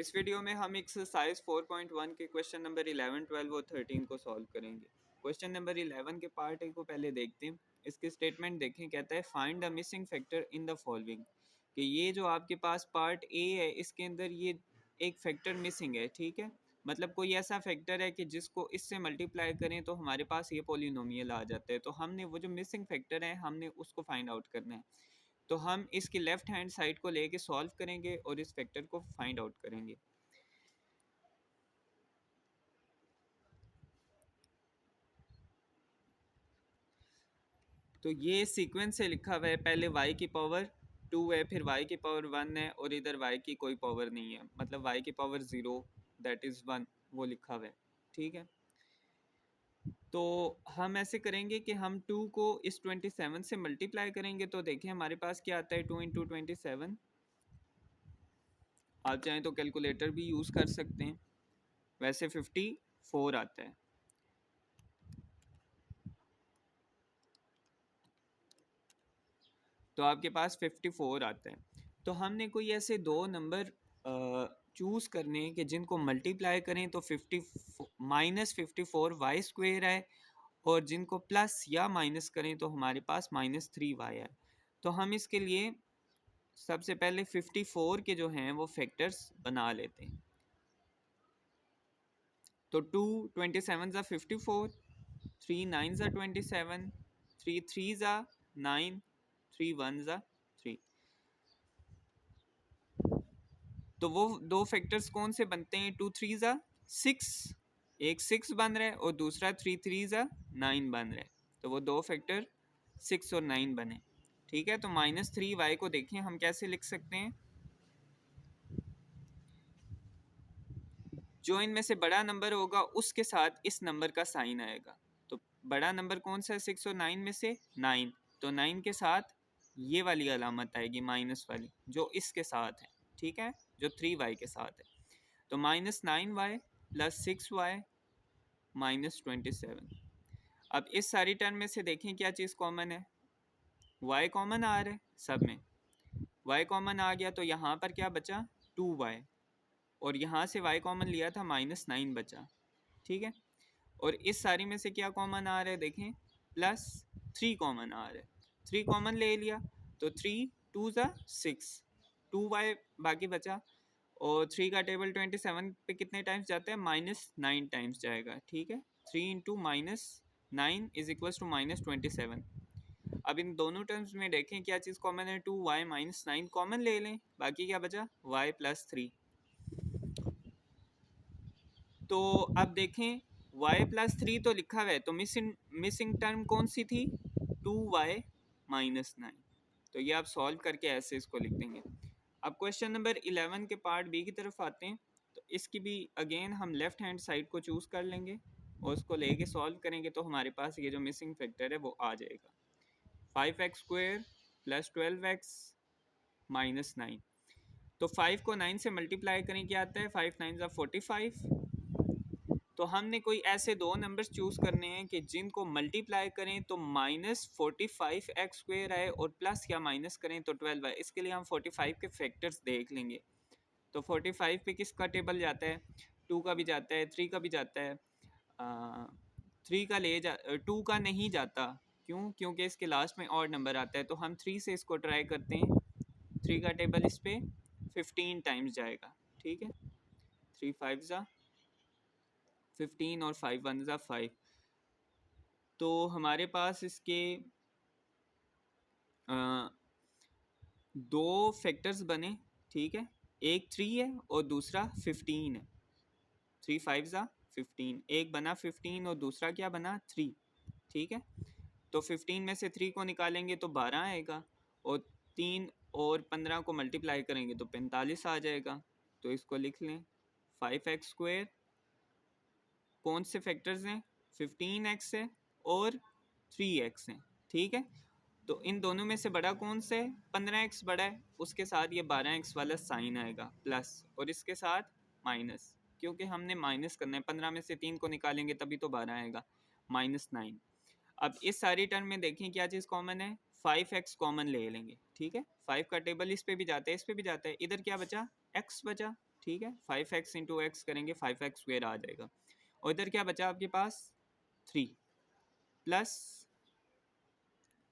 इस वीडियो में हम एक्सरसाइज 4.1 के क्वेश्चन नंबर 11, 12 और 13 को सॉल्व करेंगे। क्वेश्चन नंबर 11 के पार्ट ए को पहले देखते हैं। इसके स्टेटमेंट देखें, कहता है find the missing factor in the following. कि ये जो आपके पास पार्ट ए है इसके अंदर ये एक फैक्टर मिसिंग है, ठीक है। मतलब कोई ऐसा फैक्टर है कि जिसको इससे मल्टीप्लाई करें तो हमारे पास ये पॉलिनोमियल आ जाता है। तो हमने वो जो मिसिंग फैक्टर है हमने उसको फाइंड आउट करना है। तो हम इसकी लेफ्ट हैंड साइड को लेके सॉल्व करेंगे और इस फैक्टर को फाइंड आउट करेंगे। तो ये सीक्वेंस से लिखा हुआ है, पहले y की पावर 2 है, फिर y की पावर 1 है और इधर y की कोई पावर नहीं है, मतलब y की पावर 0 दैट इज़ 1 वो लिखा हुआ है, ठीक है। तो हम ऐसे करेंगे कि हम 2 को इस 27 से मल्टीप्लाई करेंगे। तो देखिए हमारे पास क्या आता है, 2 इंटू 27। आप चाहें तो कैलकुलेटर भी यूज़ कर सकते हैं, वैसे 54 आता है। तो आपके पास 54 आता है। तो हमने कोई ऐसे दो नंबर चूज़ करने कि जिनको मल्टीप्लाई करें तो 50 माइनस 54 वाई स्क्वेयर है, और जिनको प्लस या माइनस करें तो हमारे पास -3y है। तो हम इसके लिए सबसे पहले 54 के जो हैं वो फैक्टर्स बना लेते हैं। तो 2 27 ज़ा 54, 3 9 ज़ा 27, 3 3 ज़ा 9, 3 1 ज़ा 3। तो वो दो फैक्टर्स कौन से बनते हैं, 2 3 ज़ा 6, एक 6 बन रहा है और दूसरा 3 3 ज़ा 9 बन रहा है। तो वो दो फैक्टर 6 और 9 बने, ठीक है। तो -3y को देखें हम कैसे लिख सकते हैं। जो इनमें से बड़ा नंबर होगा उसके साथ इस नंबर का साइन आएगा। तो बड़ा नंबर कौन सा है 6 और 9 में से, 9। तो 9 के साथ ये वाली अलामत आएगी माइनस वाली जो इसके साथ है, ठीक है, जो 3y के साथ है। तो -9y प्लस 6y -27। अब इस सारी टर्म में से देखें क्या चीज़ कॉमन है, y कॉमन आ रहा है सब में। y कॉमन आ गया तो यहाँ पर क्या बचा, 2y, और यहाँ से y कॉमन लिया था -9 बचा, ठीक है। और इस सारी में से क्या कॉमन आ रहा है, देखें +3 कॉमन आ रहा है। 3 कॉमन ले लिया तो 3 2 ज़ा 6, 2y बाकी बचा। और 3 का टेबल 27 पे कितने टाइम्स जाता है, -9 टाइम्स जाएगा, ठीक है। 3 इंटू -9 इज इक्वल टू -27। अब इन दोनों टर्म्स में देखें क्या चीज़ कॉमन है, 2y -9 कॉमन ले लें, बाकी क्या बचा y +3। तो अब देखें y+3 तो लिखा हुआ है, तो मिसिंग टर्म कौन सी थी, 2y -9। तो ये आप सॉल्व करके ऐसे इसको लिख देंगे। अब क्वेश्चन नंबर 11 के पार्ट बी की तरफ आते हैं। तो इसकी भी अगेन हम लेफ्ट हैंड साइड को चूज़ कर लेंगे और उसको लेके सॉल्व करेंगे तो हमारे पास ये जो मिसिंग फैक्टर है वो आ जाएगा। 5x² + 12x -9। तो 5 को 9 से मल्टीप्लाई करें क्या आता है, 5 9 ज़ा 45। तो हमने कोई ऐसे दो नंबर्स चूज़ करने हैं कि जिनको मल्टीप्लाई करें तो -45x² आए और प्लस या माइनस करें तो 12 आए। इसके लिए हम 45 के फैक्टर्स देख लेंगे। तो 45 पे किसका टेबल जाता है, 2 का भी जाता है, 3 का भी जाता है। 3 का 2 का नहीं जाता, क्यों, क्योंकि इसके लास्ट में और नंबर आता है। तो हम 3 से इसको ट्राई करते हैं। 3 का टेबल इस पे 15 टाइम्स जाएगा, ठीक है। 3 5 ज़ा 15 और 5 1 ज़ा 5। तो हमारे पास इसके दो फैक्टर्स बने, ठीक है। एक 3 है और दूसरा 15 है। 3 5 ज़ा 15, एक बना 15 और दूसरा क्या बना 3, ठीक है। तो 15 में से 3 को निकालेंगे तो 12 आएगा, और 3 और 15 को मल्टीप्लाई करेंगे तो 45 आ जाएगा। तो इसको लिख लें 5x² कौन से फैक्टर्स हैं, 15x है और 3x है, ठीक है। तो इन दोनों में से बड़ा कौन सा है, 15x बड़ा है, उसके साथ ये 12x वाला साइन आएगा प्लस, और इसके साथ माइनस, क्योंकि हमने माइनस करना है। 15 में से 3 को निकालेंगे तभी तो 12 आएगा, -9। अब इस सारी टर्म में देखें क्या चीज़ कॉमन है, 5x कॉमन ले लेंगे, ठीक है। 5 का टेबल इस पे भी जाता है, इस पे भी जाता है, इधर क्या बचा, x बचा। ठीक है, 5x इंटू एक्स करेंगे 5x² आ जाएगा। और इधर क्या बचा आपके पास 3 प्लस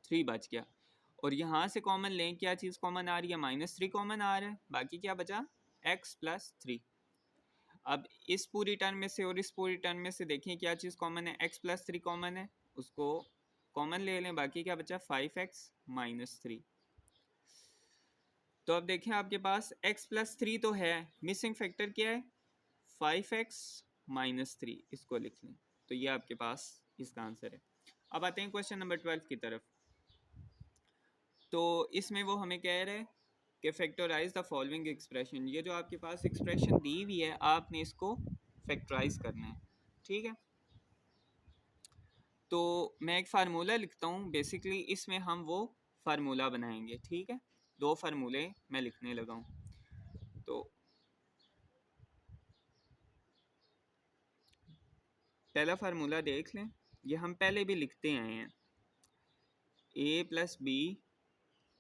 3 बच गया। और यहाँ से कॉमन लें, क्या चीज़ कॉमन आ रही है, -3 कॉमन आ रहा है, बाकी क्या बचा x प्लस 3। अब इस पूरी टर्म में से और इस पूरी टर्म में से देखें क्या चीज़ कॉमन है, x प्लस 3 कॉमन है, उसको कॉमन ले लें, बाकी क्या बचा 5x माइनस 3। तो अब देखें आपके पास x प्लस 3 तो है, मिसिंग फैक्टर क्या है 5x माइनस 3, इसको लिख लें। तो ये आपके पास इसका आंसर है। अब आते हैं क्वेश्चन नंबर 12 की तरफ। तो इसमें वो हमें कह रहे हैं कि फैक्टराइज द फॉलोइंग एक्सप्रेशन। ये जो आपके पास एक्सप्रेशन दी हुई है आपने इसको फैक्टराइज करना है, ठीक है। तो मैं एक फार्मूला लिखता हूँ, बेसिकली इसमें हम वो फार्मूला बनाएंगे, ठीक है। दो फार्मूले मैं लिखने लगा हूँ। तो पहला फार्मूला देख लें, ये हम पहले भी लिखते आए हैं, a plus B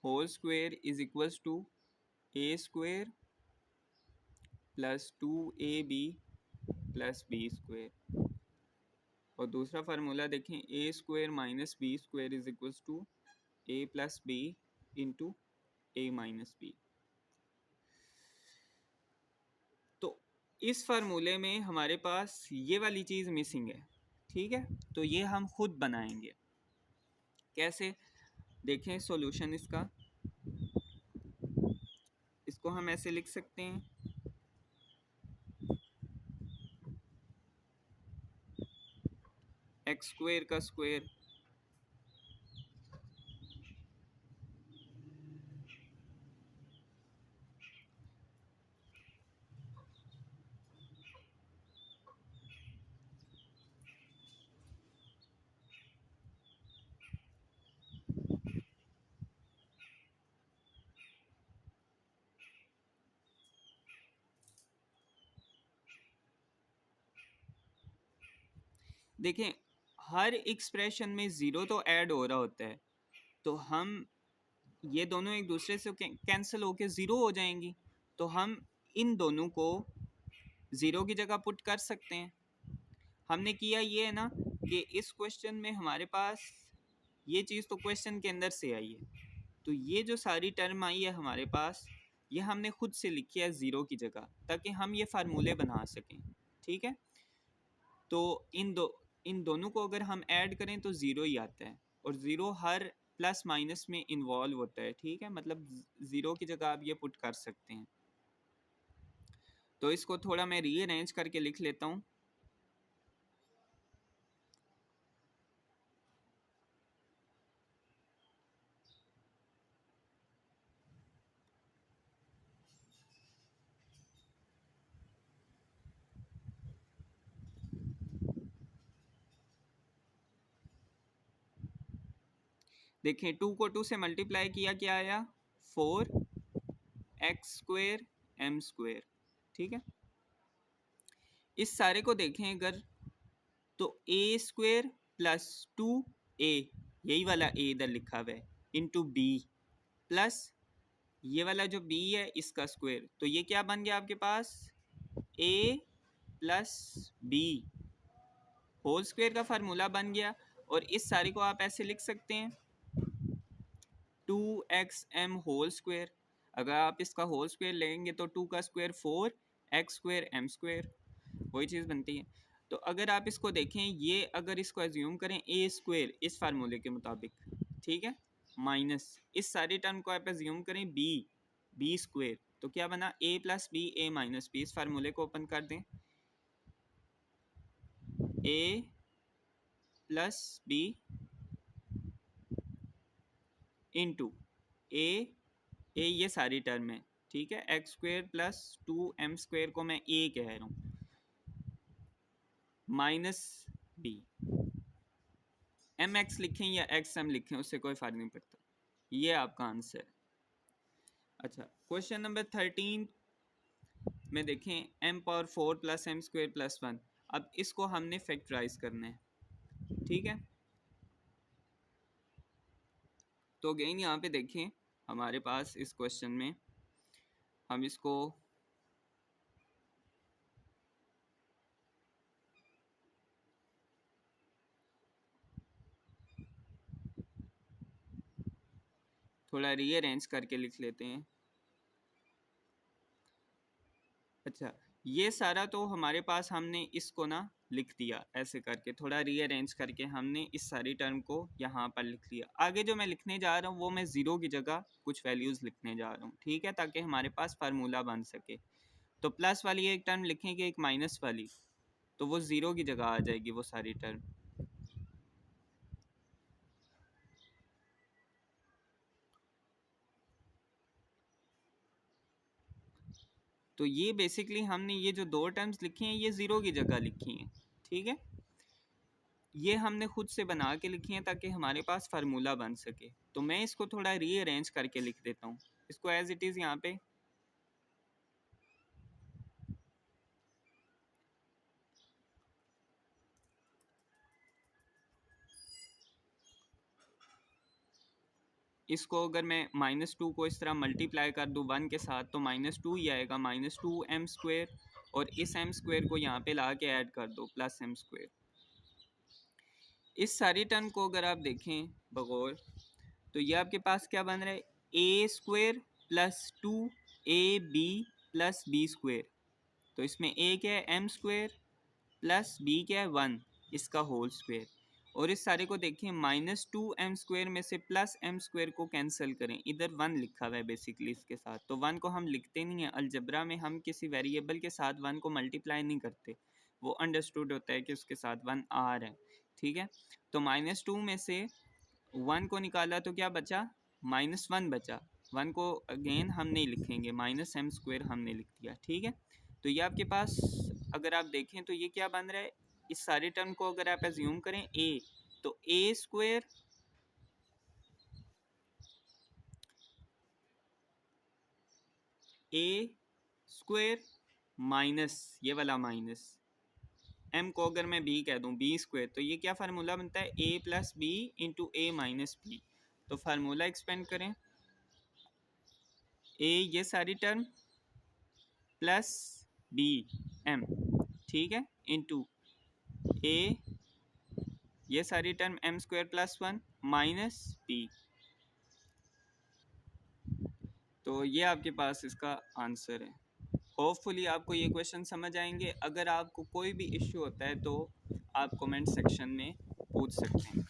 whole square is equals to a square plus 2ab plus b square. और दूसरा फार्मूला देखें, a square minus b square is equals to a plus B into a minus b. तो इस फार्मूले में हमारे पास ये वाली चीज़ मिसिंग है, ठीक है। तो ये हम खुद बनाएंगे, कैसे देखें सॉल्यूशन इसका। इसको हम ऐसे लिख सकते हैं, एक्स स्क्वेयर का स्क्वेयर देखें हर एक्सप्रेशन में ज़ीरो तो ऐड हो रहा होता है, तो हम ये दोनों एक दूसरे से कैंसिल होके ज़ीरो हो जाएंगी, तो हम इन दोनों को ज़ीरो की जगह पुट कर सकते हैं। हमने किया ये है ना कि इस क्वेश्चन में हमारे पास ये चीज़ तो क्वेश्चन के अंदर से आई है, तो ये जो सारी टर्म आई है हमारे पास, ये हमने खुद से लिखी है ज़ीरो की जगह, ताकि हम ये फार्मूले बना सकें, ठीक है। तो इन दोनों को अगर हम ऐड करें तो ज़ीरो ही आता है, और ज़ीरो हर प्लस माइनस में इन्वॉल्व होता है, ठीक है। मतलब ज़ीरो की जगह आप ये पुट कर सकते हैं। तो इसको थोड़ा मैं रीअरेंज करके लिख लेता हूँ। देखें 2 को 2 से मल्टीप्लाई किया, क्या आया 4x स्क्वेयर m स्क्वेयर, ठीक है। इस सारे को देखें अगर, तो a स्क्वेयर प्लस 2a, यही वाला a इधर लिखा हुआ है, इंटू बी प्लस ये वाला जो b है इसका स्क्वेयर, तो ये क्या बन गया आपके पास a plus B whole square का फार्मूला बन गया। और इस सारे को आप ऐसे लिख सकते हैं 2xm होल स्क्वेयर। अगर आप इसका होल स्क्वेयर लेंगे तो 2 का square 4x square m square, वही चीज़ बनती है। तो अगर आप इसको देखें, ये अगर इसको एज्यूम करें a स्क्वेयर इस फार्मूले के मुताबिक, ठीक है, माइनस इस सारी टर्म को आप एज्यूम करें b स्क्वेयर, तो क्या बना a plus B a minus B. इस फार्मूले को ओपन कर दें, a plus B into a ये सारी टर्म है, ठीक है। X square plus 2m square को मैं a कह रहा हूँ, माइनस बी, एम एक्स लिखें या एक्स एम लिखें उससे कोई फ़र्क नहीं पड़ता। ये आपका आंसर है। अच्छा, क्वेश्चन नंबर 13 में देखें m power 4 plus M square plus 1। अब इसको हमने फैक्टराइज करना है, ठीक है। तो अगेन यहाँ पे देखें हमारे पास इस क्वेश्चन में हम इसको थोड़ा रीअरेंज करके लिख लेते हैं। अच्छा, ये सारा तो हमारे पास हमने इसको ना लिख दिया ऐसे करके, थोड़ा रीअरेंज करके हमने इस सारी टर्म को यहाँ पर लिख लिया। आगे जो मैं लिखने जा रहा हूँ वो मैं ज़ीरो की जगह कुछ वैल्यूज़ लिखने जा रहा हूँ, ठीक है, ताकि हमारे पास फार्मूला बन सके। तो प्लस वाली एक टर्म लिखेंगे, एक माइनस वाली, तो वो ज़ीरो की जगह आ जाएगी वो सारी टर्म। तो ये बेसिकली हमने ये जो दो टर्म्स लिखी हैं ये ज़ीरो की जगह लिखी हैं, ठीक है। ये हमने खुद से बना के लिखी हैं ताकि हमारे पास फार्मूला बन सके। तो मैं इसको थोड़ा रीअरेंज करके लिख देता हूँ, इसको एज इट इज़ यहाँ पे इसको अगर मैं -2 को इस तरह मल्टीप्लाई कर दूँ 1 के साथ तो -2 ही आएगा, -2m², और इस m² को यहाँ पे ला के ऐड कर दो +m²। इस सारी टर्म को अगर आप देखें बगौर, तो ये आपके पास क्या बन रहा है, a² + 2ab + b²। तो इसमें a क्या है m² प्लस b क्या है 1, इसका होल स्क्वायर। और इस सारे को देखें, -2m² में से +m² को कैंसिल करें, इधर 1 लिखा हुआ है बेसिकली इसके साथ, तो 1 को हम लिखते नहीं है अलजबरा में, हम किसी वेरिएबल के साथ 1 को मल्टीप्लाई नहीं करते, वो अंडरस्टूड होता है कि उसके साथ 1 आ रहा है, ठीक है। तो -2 में से 1 को निकाला तो क्या बचा, -1 बचा। 1 को अगेन हम नहीं लिखेंगे, -m² हमने लिख दिया, ठीक है। तो ये आपके पास अगर आप देखें तो ये क्या बन रहा है, इस सारी टर्म को अगर आप एज्यूम करें a, तो a² माइनस ये वाला माइनस m को अगर मैं b कह दूं b², तो ये क्या फार्मूला बनता है, a + b × a - b। तो फार्मूला एक्सपेंड करें, a ये सारी टर्म प्लस b m, ठीक है, इंटू a ये सारी टर्म m² + 1 माइनस b। तो ये आपके पास इसका आंसर है। होपफुली आपको ये क्वेश्चन समझ आएंगे। अगर आपको कोई भी इश्यू होता है तो आप कमेंट सेक्शन में पूछ सकते हैं।